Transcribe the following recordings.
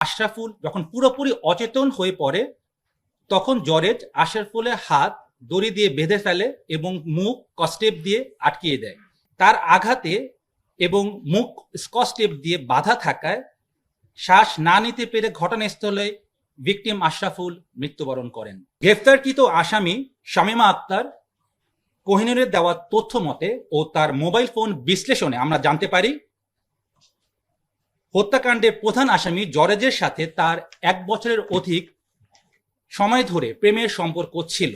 আশরাফুল যখন পুরোপুরি অচেতন হয়ে পড়ে তখন জরেজ আশরাফুলের হাত দড়ি দিয়ে বেঁধে ফেলে এবং মুখ স্কচটেপ দিয়ে আটকিয়ে দেয়। তার আঘাতে এবং মুখ স্কচটেপ দিয়ে বাধা থাকায় শ্বাস না নিতে পেরে ঘটনাস্থলে ভিকটিম আশরাফুল মৃত্যুবরণ করেন। গ্রেফতারকৃত আসামি শামীমা আক্তার কোহিনুরের দেওয়া তথ্য মতে ও তার মোবাইল ফোন বিশ্লেষণে আমরা জানতে পারি হত্যাকাণ্ডের প্রধান আসামি জরেজের সাথে তার 1 বছরের অধিক সময় ধরে প্রেমের সম্পর্ক ছিল।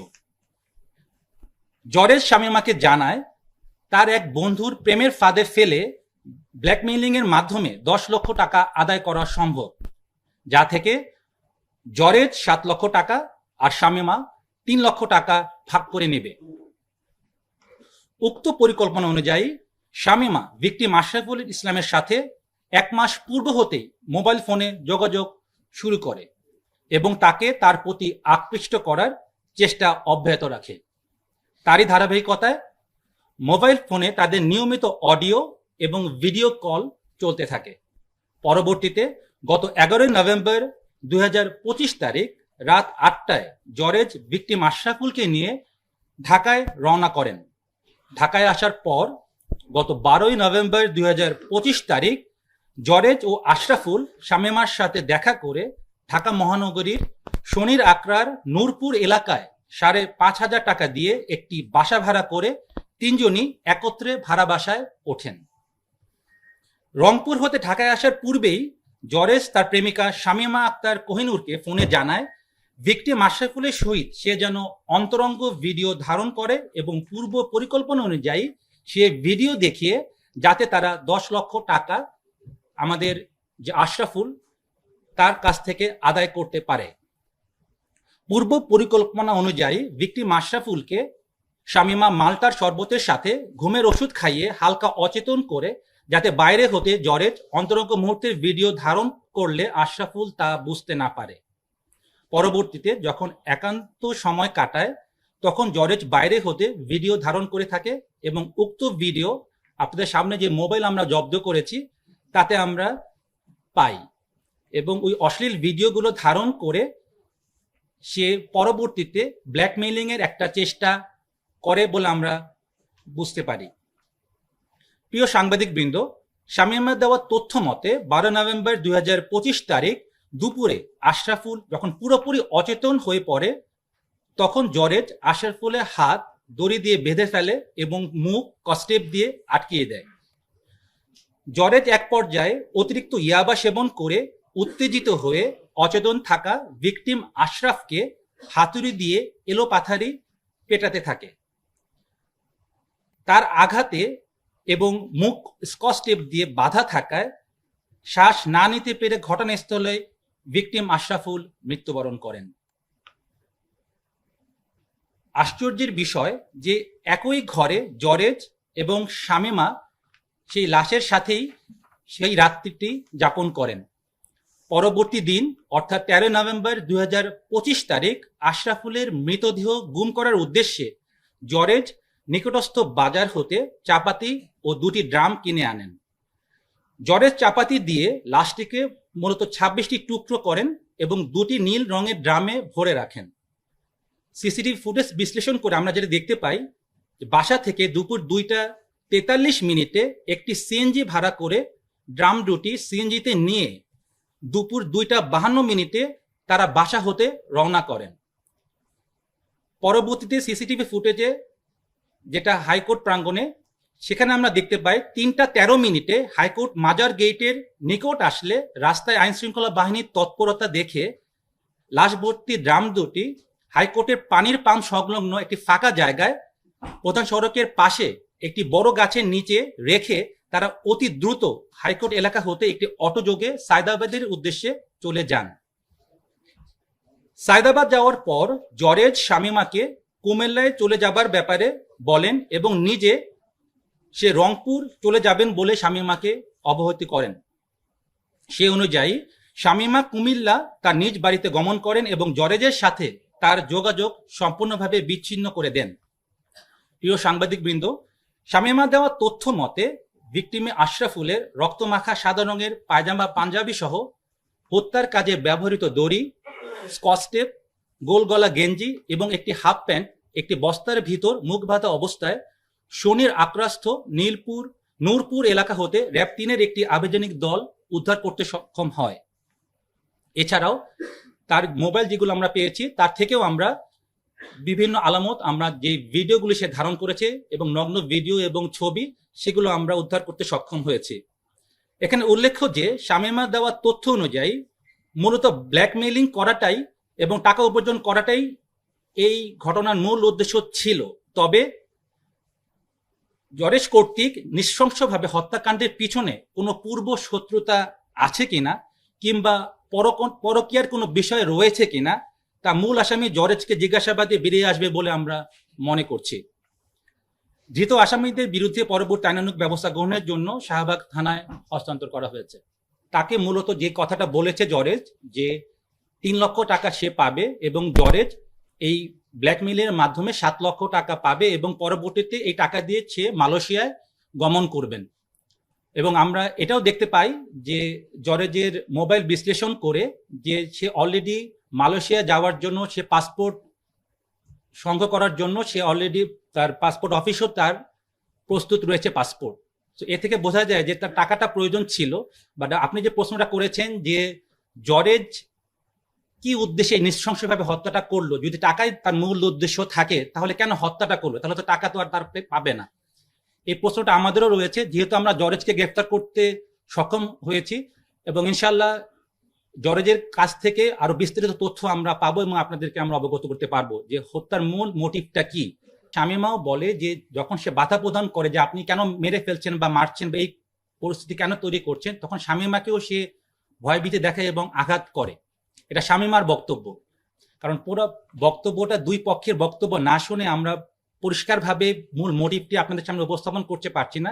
জরেজ শামীমাকে জানায় তার এক বন্ধুর প্রেমের ফাঁদে ফেলে ব্ল্যাকমেইলিং এর মাধ্যমে 10 লক্ষ টাকা আদায় করা সম্ভব, যা থেকে জরেজ 7 লক্ষ টাকা আর শামীমা 3 লক্ষ টাকা ভাগ করে নেবে। উক্ত পরিকল্পনা অনুযায়ী শামীমা ভিকটিম আশরাফুল ইসলামের সাথে 1 মাস পূর্ব হতেই মোবাইল ফোনে যোগাযোগ শুরু করে এবং তাকে তার প্রতি আকৃষ্ট করার চেষ্টা অব্যাহত রাখে। তারই ধারাবাহিকতায় মোবাইল ফোনে তাদের নিয়মিত অডিও এবং ভিডিও কল চলতে থাকে। পরবর্তীতে গত 11 নভেম্বর 2025 তারিখ রাত 8টায় জরেজ ভিকটিম আশরাফুলকে নিয়ে ঢাকায় রওনা করেন। ঢাকায় আসার পর গত 12 নভেম্বর 2025 তারিখ জরেজ ও আশরাফুল শামীমার সাথে দেখা করে ঢাকা মহানগরীর শনির আকরার নূরপুর এলাকায় 5,500 টাকা দিয়ে একটি বাসা ভাড়া করে 3 জনই একত্রে ভাড়া বাসায় ওঠেন। রংপুর হতে ঢাকায় আসার পূর্বেই জরেজ তার প্রেমিকা শামীমা আক্তার কোহিনুরকে ফোনে জানায় ভিকটিম আশরাফুলের সহিত সে যেন অন্তরঙ্গ ভিডিও ধারণ করে এবং পূর্ব পরিকল্পনা অনুযায়ী সে ভিডিও দেখিয়ে যাতে তারা 10 লক্ষ টাকা আমাদের যে আশরাফুল তার কাছ থেকে আদায় করতে পারে। পূর্ব পরিকল্পনা অনুযায়ী ভিকটিম আশরাফুলকে শামীমা মাল্টার শরবতের সাথে ঘুমের ওষুধ খাইয়ে হালকা অচেতন করে যাতে বাইরে হতে জরেজ অন্তরঙ্গ মুহূর্তের ভিডিও ধারণ করলে আশরাফুল তা বুঝতে না পারে। পরবর্তীতে যখন একান্ত সময় কাটায় তখন জরেজ বাইরে হতে ভিডিও ধারণ করে থাকে এবং উক্ত ভিডিও আপনাদের সামনে যে মোবাইল আমরা জব্দ করেছি তাতে আমরা পাই এবং ওই অশ্লীল ভিডিওগুলো ধারণ করে সে পরবর্তীতে ব্ল্যাকমেইলিং এর একটা চেষ্টা করে বলে আমরা বুঝতে পারি। প্রিয় সাংবাদিক বৃন্দ, শামীমার দেওয়া তথ্য মতে 12 নভেম্বর 2025 তারিখ দুপুরে আশরাফুল যখন পুরোপুরি অচেতন হয়ে পড়ে তখন জরেজ আশরাফুলের হাত দড়ি দিয়ে বেঁধে ফেলে এবং মুখ স্কচটেপ দিয়ে আটকিয়ে দেয়। জরেজ এক পর্যায়ে অতিরিক্ত ইয়াবা সেবন করে উত্তেজিত হয়ে অচেতন থাকা ভিকটিম আশরাফকে হাতুড়ি দিয়ে এলোপাথারি পেটাতে থাকে। তার আঘাতে এবং মুখ স্কচটেপ দিয়ে বাধা থাকায় শ্বাস না নিতে পেরে ঘটনাস্থলে ভিকটিম আশরাফুল মৃত্যুবরণ করেন। আশ্চর্যের বিষয় যে একই ঘরে জরেজ এবং শামীমা সেই লাশের সাথেই সেই রাত্রিটি যাপন করেন। পরবর্তী দিন অর্থাৎ 13 নভেম্বর 2025 তারিখ আশরাফুলের মৃতদেহ গুম করার উদ্দেশ্যে জরেজ নিকটস্থ বাজার হতে চাপাতি ও 2টি ড্রাম কিনে আনেন। জরেজ চাপাতি দিয়ে লাশটিকে মূলত 26টি টুকরো করেন এবং 2টি নীল রঙের ড্রামে ভরে রাখেন। সিসিটিভি ফুটেজ বিশ্লেষণ করে আমরা যেটা দেখতে পাই বাসা থেকে দুপুর 2টা 43 একটি সিএনজি ভাড়া করে ড্রাম দুটি সিএনজিতে নিয়ে দুপুর 2টা 52 তারা বাসা হতে রওনা করেন। পরবর্তীতে সিসিটিভি ফুটেজে যেটা হাইকোর্ট প্রাঙ্গণে সেখানে আমরা দেখতে পাই 3টা 13 হাইকোর্ট মাজার গেটের নিকট আসলে রাস্তায় আইন শৃঙ্খলা বাহিনীর তৎপরতা দেখে লাশ ভর্তি ড্রাম দুটি হাইকোর্টের পানির পাম্প সংলগ্ন একটি ফাঁকা জায়গায় প্রধান সড়কের পাশে একটি বড় গাছের নিচে রেখে তারা অতি দ্রুত হাইকোর্ট এলাকা হতে একটি অটোযোগে সায়দাবাদের উদ্দেশ্যে চলে যান। সায়দাবাদ যাওয়ার পর জরেজ শামীমাকে কুমিল্লায় চলে যাবার ব্যাপারে বলেন এবং নিজে সে রংপুর চলে যাবেন বলে শামীমাকে অবহিত করেন। সে অনুযায়ী শামীমা কুমিল্লা তার নিজ বাড়িতে গমন করেন এবং জরেজের সাথে তার যোগাযোগ সম্পূর্ণভাবে বিচ্ছিন্ন করে দেন। প্রিয় সাংবাদিক বৃন্দ, শামীমা দেওয়া তথ্য মতে ভিকটিমে আশরাফুলের রক্তমাখা সাদা রঙের পায়জামা পাঞ্জাবি সহ হত্যার কাজে ব্যবহৃত দড়ি, স্কচ টেপ, গোল গলা গেঞ্জি এবং একটি হাফ প্যান্ট একটি বস্তার ভিতর মুখ বাঁধা অবস্থায় শনির আক্রাস্থ নূরপুর এলাকা হতে র্যাব 3-এর একটি আবেদনিক দল উদ্ধার করতে সক্ষম হয়। এছাড়াও তার মোবাইল যেগুলো আমরা পেয়েছি তার থেকেও আমরা বিভিন্ন আলামত, আমরা যে ভিডিওগুলি সে ধারণ করেছে এবং নগ্ন ভিডিও এবং ছবি, সেগুলো আমরা উদ্ধার করতে সক্ষম হয়েছি। এখানে উল্লেখ্য যে শামীমার দেওয়া তথ্য অনুযায়ী মূলত ব্ল্যাকমেইলিং করাটাই এবং টাকা উপার্জন করাটাই এই ঘটনার মূল উদ্দেশ্য ছিল। তবে জরেশ কর্তৃক নৃশংসভাবে হত্যাকাণ্ডের পিছনে কোনো পূর্ব শত্রুতা আছে কিনা কিংবা পরকীয়ার কোনো বিষয় রয়েছে কিনা তা মূল আসামি জরেজকে জিজ্ঞাসাবাদে বেরিয়ে আসবে বলে আমরা মনে করছি। ধৃত আসামিদের বিরুদ্ধে পরবর্তী আইনানুগ ব্যবস্থা গ্রহণের জন্য শাহবাগ থানায় হস্তান্তর করা হয়েছে। তাকে মূলত যে কথাটা বলেছে জরেজ যে 3 লক্ষ টাকা সে পাবে এবং জরেজ এই ব্ল্যাকমেইলের মাধ্যমে 7 লক্ষ টাকা পাবে এবং পরবর্তীতে এই টাকা দিয়ে সে মালয়েশিয়ায় গমন করবেন। এবং আমরা এটাও দেখতে পাই যে জরেজের মোবাইল বিশ্লেষণ করে যে সে অলরেডি মালয়েশিয়া যাওয়ার জন্য সে পাসপোর্ট সংগ্রহ করার জন্য সে অলরেডি তার পাসপোর্ট অফিসও তার প্রস্তুত রয়েছে পাসপোর্ট। তো এ থেকে বোঝা যায় যে তার টাকাটা প্রয়োজন ছিল। বাট আপনি যে প্রশ্নটা করেছেন যে জরেজ কি উদ্দেশ্যে নৃশংসভাবে হত্যাটা করলো, যদি টাকাই তার মূল উদ্দেশ্য থাকে তাহলে কেন হত্যাটা করলো, তাহলে তো টাকা তো আর তার পাবে না। এই প্রশ্নটা আমাদেরও রয়েছে, যেহেতু আমরা জরেজকে গ্রেফতার করতে সক্ষম হয়েছি এবং ইনশাল্লাহ জরেজের কাছ থেকে আরো বিস্তারিত তথ্য আমরা পাবো এবং আপনাদেরকে আমরা অবগত করতে পারবো যে হত্যার মূল মোটিভটা কি। শামীমাও বলে যে যখন সে বাধা প্রদান করে যে আপনি কেন মেরে ফেলছেন বা মারছেন বা এই পরিস্থিতি কেন তৈরি করছেন, তখন শামীমাকেও সে ভয়ভীতি দেখায় এবং আঘাত করে। এটা শামীমার বক্তব্য। কারণ পুরো বক্তব্যটা দুই পক্ষের বক্তব্য না শুনে আমরা পরিষ্কারভাবে মূল মোটিভটি আপনাদের সামনে উপস্থাপন করতে পারছি না।